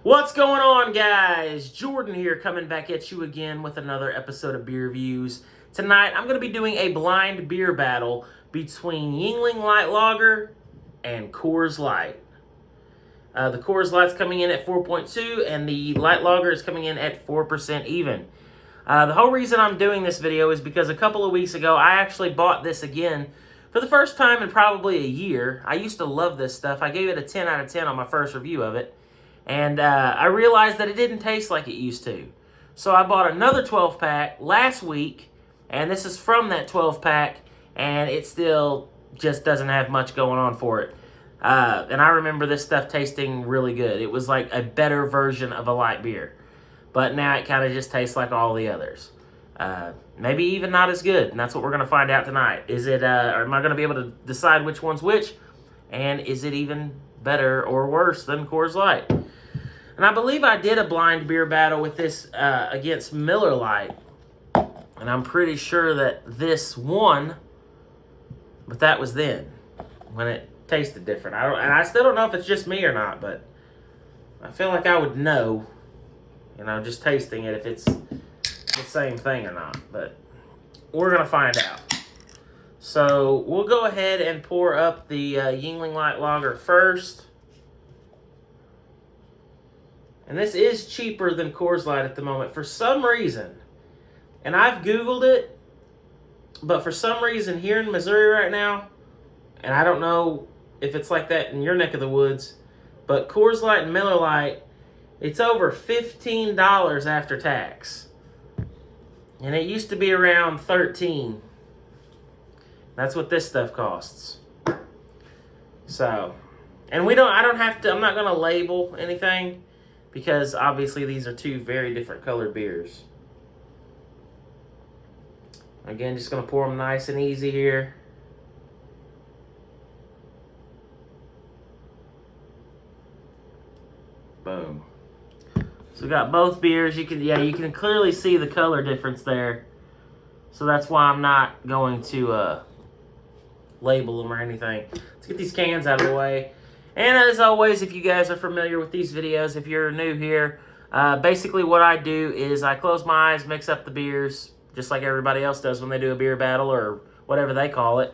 What's going on, guys? Jordan here, coming back at you again with another episode of Beer Reviews. Tonight, I'm going to be doing a blind beer battle between Yuengling Light Lager and Coors Light. The Coors Light's coming in at 4.2, and the Light Lager is coming in at 4% even. The whole reason I'm doing this video is because a couple of weeks ago, I actually bought this again for the first time in probably a year. I used to love this stuff. I gave it a 10 out of 10 on my first review of it. And I realized that it didn't taste like it used to. So I bought another 12-pack last week, and this is from that 12-pack, and it still just doesn't have much going on for it. And I remember this stuff tasting really good. It was like a better version of a light beer. But now it kind of just tastes like all the others. Maybe even not as good, and that's what we're going to find out tonight. Is it, or am I going to be able to decide which one's which? And is it even better or worse than Coors Light? And I believe I did a blind beer battle with this against Miller Lite. And I'm pretty sure that this won. But that was then, when it tasted different. And I still don't know if it's just me or not, but I feel like I would know, just tasting it, if it's the same thing or not. But we're going to find out. So we'll go ahead and pour up the Yuengling Light Lager first. And this is cheaper than Coors Light at the moment for some reason. And I've Googled it, but for some reason here in Missouri right now, and I don't know if it's like that in your neck of the woods, but Coors Light and Miller Lite, it's over $15 after tax. And it used to be around $13. That's what this stuff costs. So, and I'm not going to label anything, because obviously these are two very different colored beers. Again, just going to pour them nice and easy here. Boom. So we got both beers. You can clearly see the color difference there. So that's why I'm not going to label them or anything. Let's get these cans out of the way. And as always, if you guys are familiar with these videos, if you're new here, basically what I do is I close my eyes, mix up the beers, just like everybody else does when they do a beer battle or whatever they call it,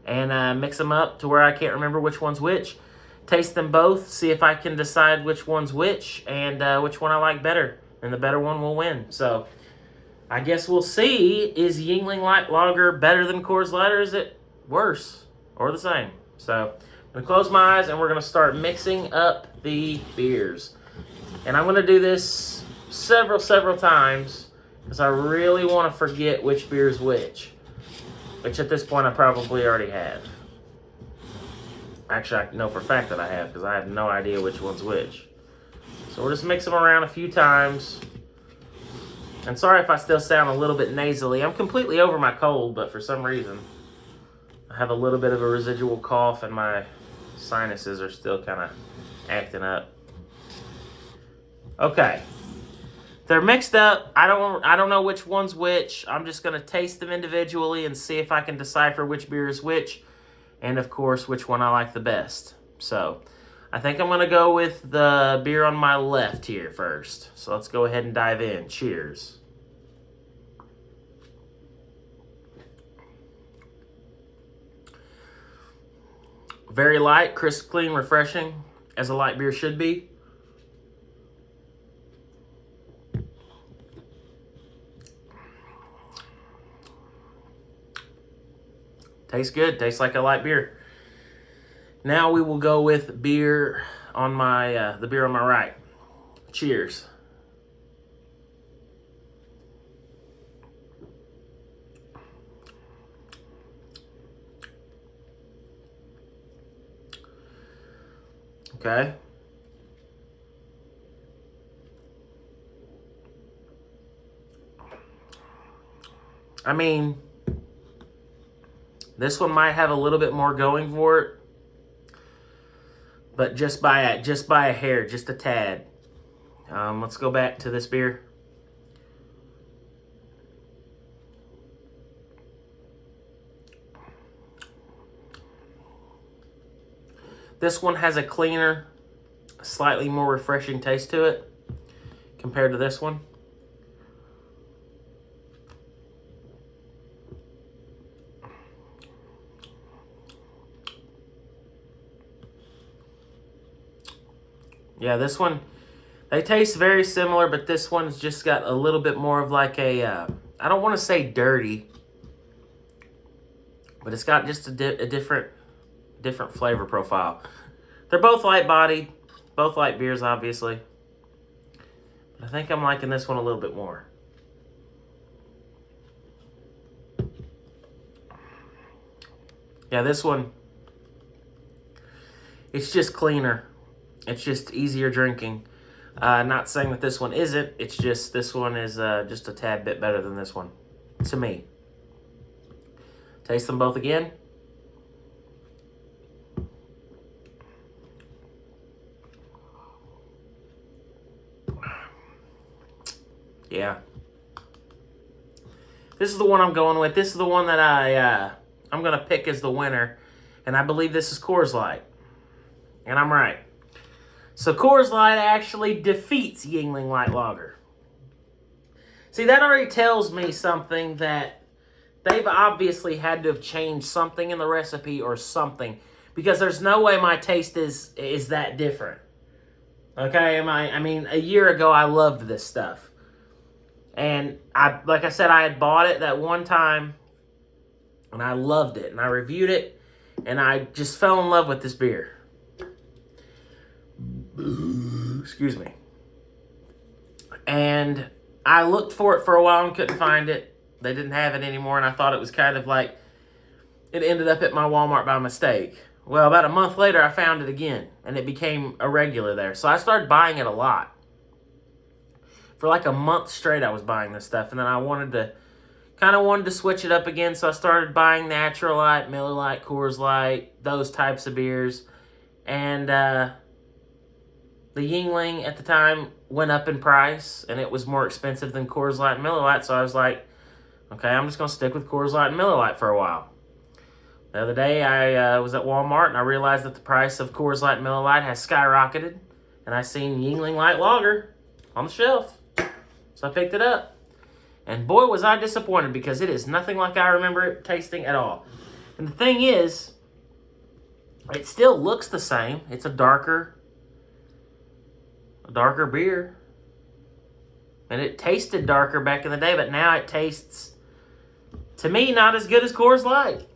and mix them up to where I can't remember which one's which. Taste them both, see if I can decide which one's which, and which one I like better, and the better one will win. So I guess we'll see, is Yuengling Light Lager better than Coors Light, or is it worse or the same? So I'm going to close my eyes, and we're going to start mixing up the beers. And I'm going to do this several times, because I really want to forget which beer is which at this point I probably already have. Actually, I know for a fact that I have, because I have no idea which one's which. So we'll just mix them around a few times. And sorry if I still sound a little bit nasally. I'm completely over my cold, but for some reason I have a little bit of a residual cough, and my sinuses are still kind of acting up. Okay. They're mixed up. I don't know which one's which. I'm just going to taste them individually and see if I can decipher which beer is which, and of course which one I like the best. So I think I'm going to go with the beer on my left here first. So let's go ahead and dive in. Cheers. Very light, crisp, clean, refreshing, as a light beer should be. Tastes good. Tastes like a light beer. Now we will go with beer on my the beer on my right. Cheers. Okay. I mean, this one might have a little bit more going for it, but just by a hair, just a tad. Let's go back to this beer. This one has a cleaner slightly more refreshing taste to it compared to this one. Yeah, this one, they taste very similar, but this one's just got a little bit more of like a, I don't want to say dirty, but it's got just a different flavor profile. They're both light-bodied, both light beers, obviously. But I think I'm liking this one a little bit more. Yeah, this one, it's just cleaner. It's just easier drinking. Not saying that this one isn't. It's just this one is just a tad bit better than this one, to me. Taste them both again. Yeah. This is the one I'm going with. This is the one that I'm going to pick as the winner. And I believe this is Coors Light. And I'm right. So Coors Light actually defeats Yuengling Light Lager. See, that already tells me something, that they've obviously had to have changed something in the recipe or something, because there's no way my taste is that different. Okay, I mean, a year ago I loved this stuff. And like I said, I had bought it that one time and I loved it and I reviewed it and I just fell in love with this beer. Excuse me. And I looked for it for a while and couldn't find it. They didn't have it anymore, and I thought it was kind of like it ended up at my Walmart by mistake. Well, about a month later, I found it again, and it became a regular there. So I started buying it a lot. For like a month straight, I was buying this stuff, and then I wanted to switch it up again, so I started buying Natural Light, Miller Lite, Coors Light, those types of beers. And the Yuengling at the time went up in price, and it was more expensive than Coors Light and Miller Lite, so I was like, okay, I'm just going to stick with Coors Light and Miller Lite for a while. The other day, I was at Walmart, and I realized that the price of Coors Light and Miller Lite has skyrocketed, and I seen Yuengling Light Lager on the shelf, so I picked it up. And boy, was I disappointed, because it is nothing like I remember it tasting at all. And the thing is, it still looks the same. It's a darker beer. And it tasted darker back in the day, but now it tastes, to me, not as good as Coors Light.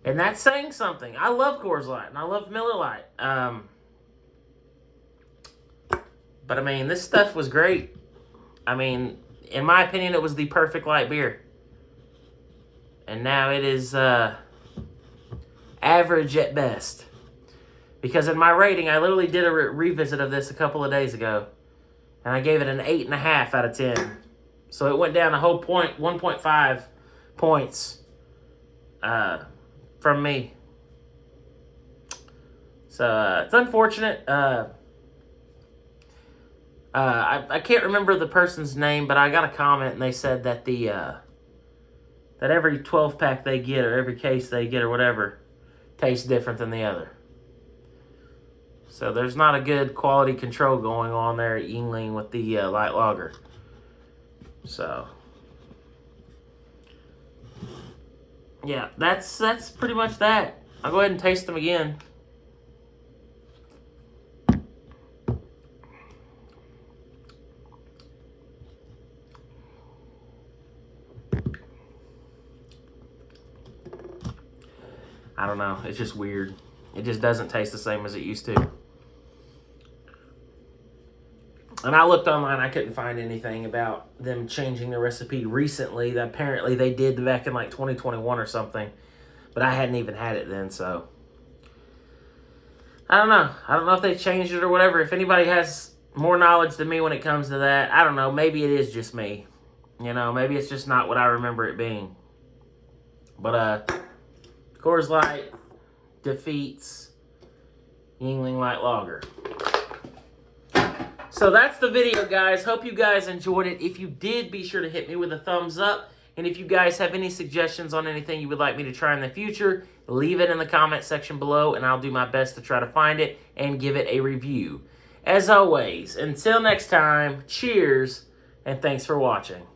And that's saying something. I love Coors Light, and I love Miller Lite. But, I mean, this stuff was great. I mean, in my opinion, it was the perfect light beer. And now it is average at best. Because in my rating, I literally did a revisit of this a couple of days ago. And I gave it an 8.5 out of 10. So it went down a whole 1.5 points from me. So it's unfortunate. I can't remember the person's name, but I got a comment and they said that that every 12-pack they get, or every case they get, or whatever, tastes different than the other. So there's not a good quality control going on there at Yuengling with the light lager. So yeah, that's pretty much that. I'll go ahead and taste them again. I don't know. It's just weird. It just doesn't taste the same as it used to. And I looked online. I couldn't find anything about them changing the recipe recently. Apparently they did back in like 2021 or something. But I hadn't even had it then, so. I don't know. I don't know if they changed it or whatever. If anybody has more knowledge than me when it comes to that, I don't know. Maybe it is just me. You know, maybe it's just not what I remember it being. But, Coors Light defeats Yuengling Light Lager. So that's the video, guys. Hope you guys enjoyed it. If you did, be sure to hit me with a thumbs up. And if you guys have any suggestions on anything you would like me to try in the future, leave it in the comment section below, and I'll do my best to try to find it and give it a review. As always, until next time, cheers, and thanks for watching.